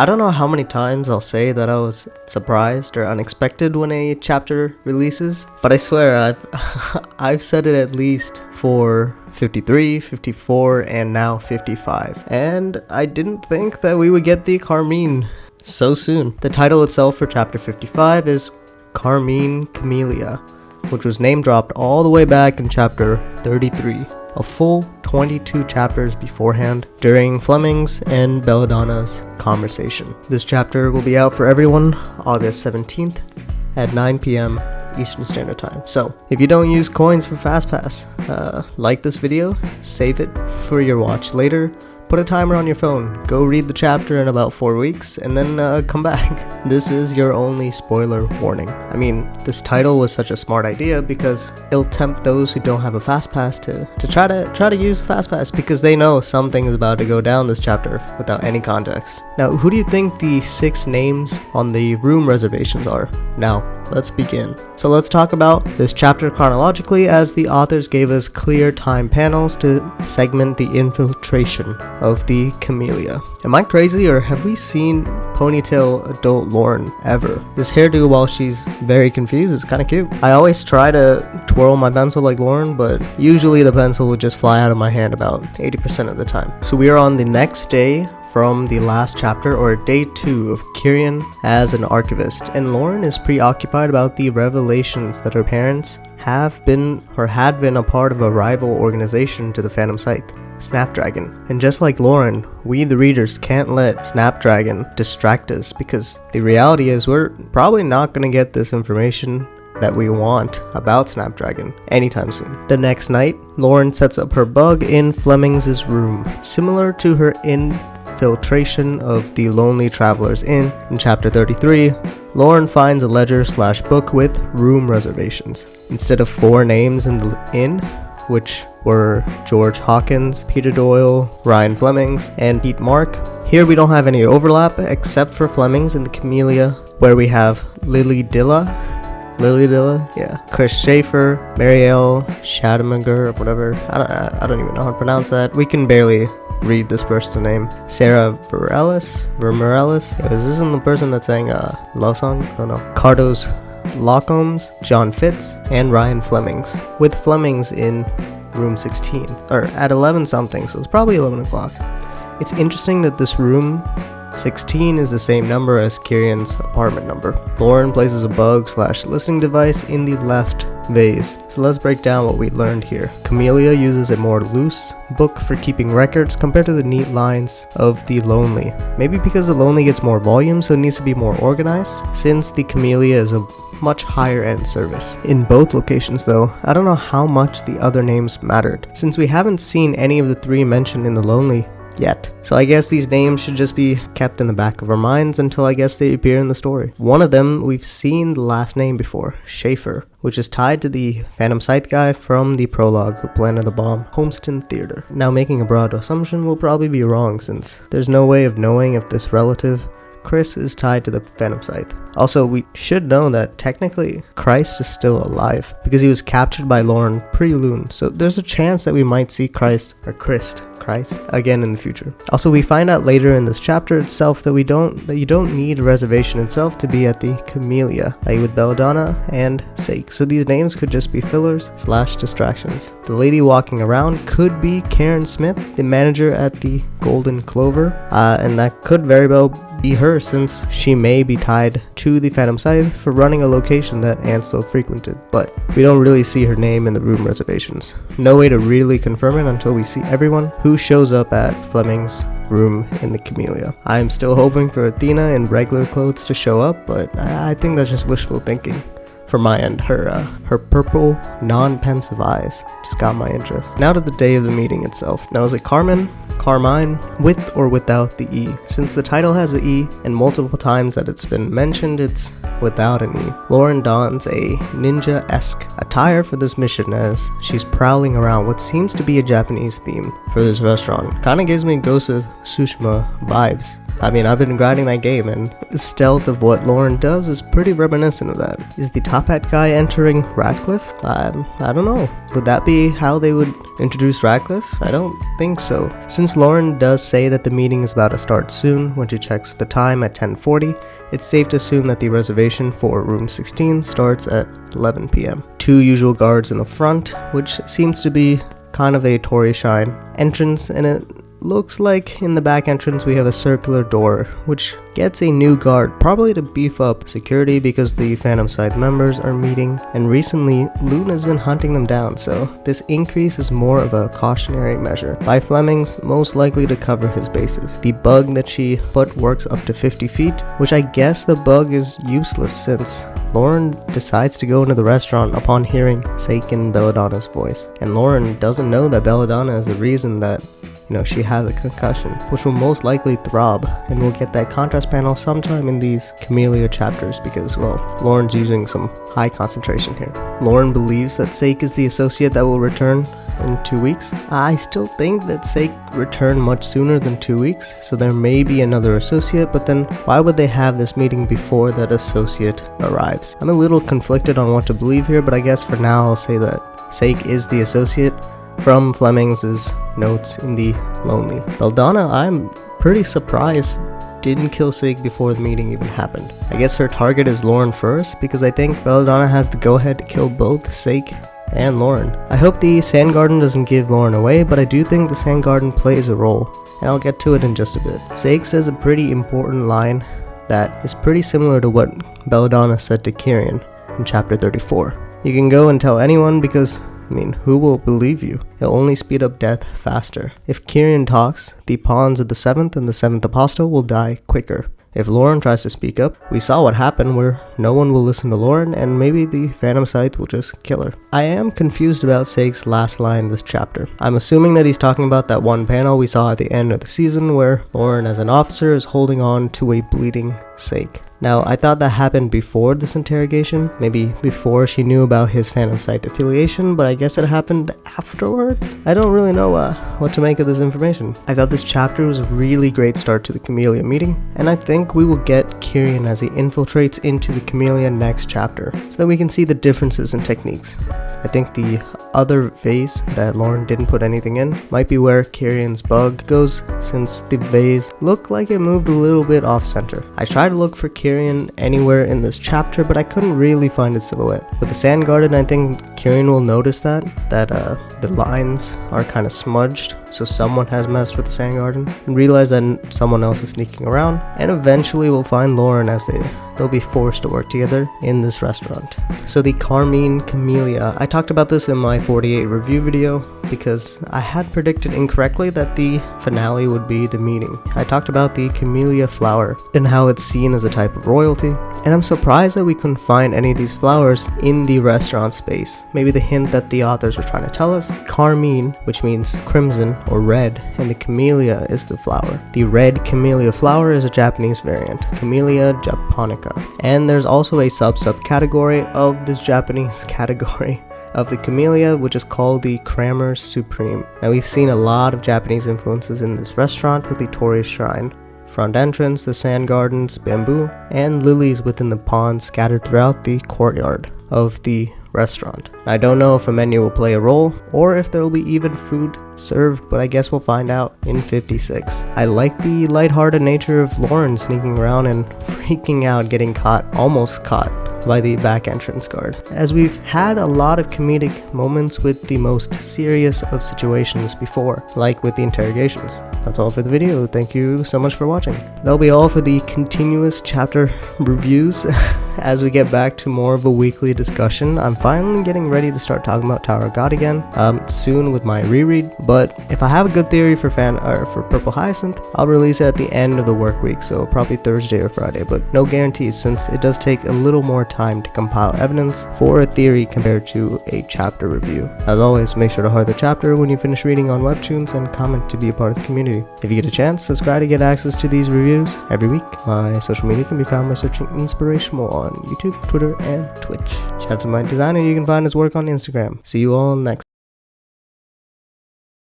I don't know how many times I'll say that I was surprised or unexpected when a chapter releases, but I swear I've said it at least for 53, 54, and now 55. And I didn't think that we would get the Carmine so soon. The title itself for chapter 55 is Carmine Camelia, which was name dropped all the way back in chapter 33, a full 22 chapters beforehand during Fleming's and Belladonna's conversation. This chapter will be out for everyone August 17th at 9 p.m. Eastern Standard Time. So if you don't use coins for FastPass, like this video, save it for your watch later, put a timer on your phone, go read the chapter in about 4 weeks, and then come back. This is your only spoiler warning. I mean, this title was such a smart idea because it'll tempt those who don't have a FastPass to try to use a FastPass because they know something is about to go down this chapter without any context. Now, who do you think the 6 names on the room reservations are? Now, let's begin. So let's talk about this chapter chronologically, as the authors gave us clear time panels to segment the infiltration of the Camelia. Am I crazy, or have we seen ponytail adult Lauren ever? This hairdo while she's very confused is kind of cute. I always try to twirl my pencil like Lauren, but usually the pencil would just fly out of my hand about 80% of the time. So we are on the next day from the last chapter, or day 2 of Kieran as an archivist, and Lauren is preoccupied about the revelations that her parents have been or had been a part of a rival organization to the Phantom Scythe, Snapdragon. And just like Lauren, we the readers can't let Snapdragon distract us, because the reality is we're probably not going to get this information that we want about Snapdragon anytime soon. The next night, Lauren sets up her bug in Fleming's room, similar to her infiltration of the Lonely Traveler's Inn in chapter 33. Lauren finds a ledger/book with room reservations. Instead of 4 names in the inn, which were George Hawkins, Peter Doyle, Ryan Flemings, and Pete Mark, here we don't have any overlap except for Fleming's and the Camelia, where we have Lily Dilla, Chris Schaeffer, Marielle Shademager, or whatever. I don't even know how to pronounce that. We can barely read this person's name. Sarah Vermerelis? Is this the person that sang Love Song? I don't know. Cardos Lockholms, John Fitz, and Ryan Flemings, with Flemings in room 16, or at 11 something, so it's probably 11 o'clock. It's interesting that this room 16 is the same number as Kieran's apartment number. Lauren places a bug/listening device in the left vase. So let's break down what we learned here. Camelia uses a more loose book for keeping records compared to the neat lines of the Lonely. Maybe because the Lonely gets more volume, so it needs to be more organized, since the Camelia is a much higher end service. In both locations though, I don't know how much the other names mattered, since we haven't seen any of the 3 mentioned in the Lonely yet. So I guess these names should just be kept in the back of our minds until I guess they appear in the story. One of them, we've seen the last name before, Schaeffer, which is tied to the Phantom Scythe guy from the prologue who planted the bomb, Homestead Theater. Now, making a broad assumption will probably be wrong, since there's no way of knowing if this relative, Chris, is tied to the Phantom Scythe. Also, we should know that technically Christ is still alive because he was captured by Lauren pre-Loon, so there's a chance that we might see Christ again in the future. Also, we find out later in this chapter itself that you don't need a reservation itself to be at the Camelia, like with Belladonna and Sake. So these names could just be fillers/distractions. The lady walking around could be Karen Smith, the manager at the Golden Clover, and that could very well be her, since she may be tied to the Phantom Scythe for running a location that Ansel frequented, but we don't really see her name in the room reservations. No way to really confirm it until we see everyone who shows up at Fleming's room in the Camelia. I'm still hoping for Athena in regular clothes to show up, but I think that's just wishful thinking. From my end, her purple, non-pensive eyes just got my interest. Now to the day of the meeting itself. Now, is it Carmine, with or without the E? Since the title has an E, and multiple times that it's been mentioned, it's without an E. Lauren dons a ninja-esque attire for this mission as she's prowling around what seems to be a Japanese theme for this restaurant. Kinda gives me Ghost of Tsushima vibes. I mean, I've been grinding that game, and the stealth of what Lauren does is pretty reminiscent of that. Is the top hat guy entering Redcliff? I don't know. Would that be how they would introduce Redcliff? I don't think so. Since Lauren does say that the meeting is about to start soon when she checks the time at 10:40, it's safe to assume that the reservation for room 16 starts at 11 p.m. 2 usual guards in the front, which seems to be kind of a Tory Shine entrance, and it looks like in the back entrance we have a circular door, which gets a new guard, probably to beef up security because the Phantom Scythe members are meeting, and recently Loon has been hunting them down, so this increase is more of a cautionary measure by Fleming's, most likely to cover his bases. The bug that she put works up to 50 feet, which I guess the bug is useless since Lauren decides to go into the restaurant upon hearing Sake and Belladonna's voice, and Lauren doesn't know that Belladonna is the reason that she has a concussion, which will most likely throb, and we'll get that contrast panel sometime in these Camelia chapters because, well, Lauren's using some high concentration here. Lauren believes that Sake is the associate that will return in 2 weeks. I still think that Sake returned much sooner than 2 weeks, so there may be another associate, but then why would they have this meeting before that associate arrives? I'm a little conflicted on what to believe here, but I guess for now I'll say that Sake is the associate from Fleming's notes in the Lonely. Belladonna, I'm pretty surprised didn't kill Sake before the meeting even happened. I guess her target is Lauren first, because I think Belladonna has the go-ahead to kill both Sake and Lauren. I hope the Sand Garden doesn't give Lauren away, but I do think the Sand Garden plays a role, and I'll get to it in just a bit. Sake says a pretty important line that is pretty similar to what Belladonna said to Kieran in chapter 34. You can go and tell anyone because who will believe you? It'll only speed up death faster. If Kieran talks, the pawns of the 7th and the 7th Apostle will die quicker. If Lauren tries to speak up, we saw what happened where no one will listen to Lauren and maybe the Phantom Scythe will just kill her. I am confused about Sake's last line this chapter. I'm assuming that he's talking about that one panel we saw at the end of the season where Lauren as an officer is holding on to a bleeding Sake. Now, I thought that happened before this interrogation, maybe before she knew about his Phantom Scythe affiliation, but I guess it happened afterwards? I don't really know what to make of this information. I thought this chapter was a really great start to the Camelia meeting, and I think we will get Kieran as he infiltrates into the Camelia next chapter, so that we can see the differences in techniques. I think the other vase that Lauren didn't put anything in might be where Kieran's bug goes, since the vase looked like it moved a little bit off center. I tried to look for Kieran anywhere in this chapter, but I couldn't really find his silhouette. With the Sand Garden, I think Kieran will notice that the lines are kind of smudged, so someone has messed with the Sand Garden, and realize that someone else is sneaking around, and eventually we'll find Lauren as they'll be forced to work together in this restaurant. So the Carmine Camelia, I talked about this in my 48 review video because I had predicted incorrectly that the finale would be the meeting. I talked about the Camelia flower and how it's seen as a type of royalty, and I'm surprised that we couldn't find any of these flowers in the restaurant space. Maybe the hint that the authors were trying to tell us. Carmine, which means crimson or red, and the camellia is the flower. The red camellia flower is a Japanese variant, Camellia japonica, and there's also a subcategory of this Japanese category of the camellia, which is called the Cramer's Supreme. Now, we've seen a lot of Japanese influences in this restaurant with the Torii Shrine, front entrance, the sand gardens, bamboo, and lilies within the pond scattered throughout the courtyard of the restaurant. I don't know if a menu will play a role or if there will be even food served, but I guess we'll find out in 56. I like the lighthearted nature of Lauren sneaking around and freaking out, getting caught, almost caught by the back entrance guard, as we've had a lot of comedic moments with the most serious of situations before, like with the interrogations. That's all for the video. Thank you so much for watching. That'll be all for the continuous chapter reviews. As we get back to more of a weekly discussion, I'm finally getting ready to start talking about Tower of God again soon with my reread, but if I have a good theory for Purple Hyacinth, I'll release it at the end of the work week, so probably Thursday or Friday, but no guarantees since it does take a little more time to compile evidence for a theory compared to a chapter review. As always, make sure to heart the chapter when you finish reading on Webtoons and comment to be a part of the community. If you get a chance, subscribe to get access to these reviews every week. My social media can be found by searching Inspirational on YouTube, Twitter, and Twitch. Shout out to my designer, you can find his work on Instagram. See you all next